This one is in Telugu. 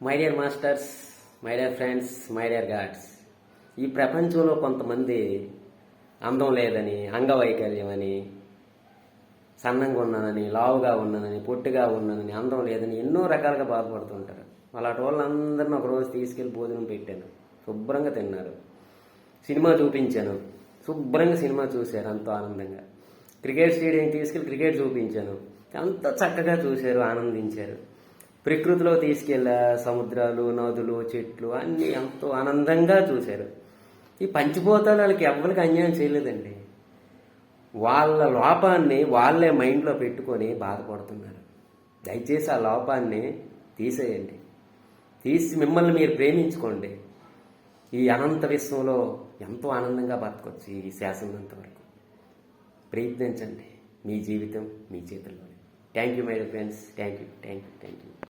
My dear masters, my dear friends, my dear God's, ఈ ప్రపంచంలో కొంతమంది అందం లేదని, అంగవైకల్యం అని, సన్నంగా ఉన్నానని, లావుగా ఉన్నానని, పొట్టిగా ఉన్నానని, అందం లేదని ఎన్నో రకాలుగా బాధపడుతుంటారు. అలాంటి వాళ్ళందరినీ ఒకరోజు తీసుకెళ్ళి భోజనం పెట్టాను. శుభ్రంగా తిన్నారు. సినిమా చూపించాను. శుభ్రంగా సినిమా చూశారు ఎంతో ఆనందంగా. క్రికెట్ స్టేడియం తీసుకెళ్ళి క్రికెట్ చూపించాను. అంత చక్కగా చూశారు, ఆనందించారు. ప్రకృతిలో తీసుకెళ్ళా, సముద్రాలు, నదులు, చెట్లు అన్నీ ఎంతో ఆనందంగా చూశారు. ఈ పంచిపోతాలు వాళ్ళకి ఎవ్వరికి అన్యాయం చేయలేదండి. వాళ్ళ లోపాన్ని వాళ్ళే మైండ్లో పెట్టుకొని బాధపడుతున్నారు. దయచేసి ఆ లోపాన్ని తీసేయండి. తీసి మిమ్మల్ని మీరు ప్రేమించుకోండి. ఈ అనంత విశ్వంలో ఎంతో ఆనందంగా బతకొచ్చు. ఈ శ్వాస ఉన్నంత వరకు ప్రయత్నించండి. మీ జీవితం మీ చేతుల్లోనే. Thank you my dear friends. Thank you.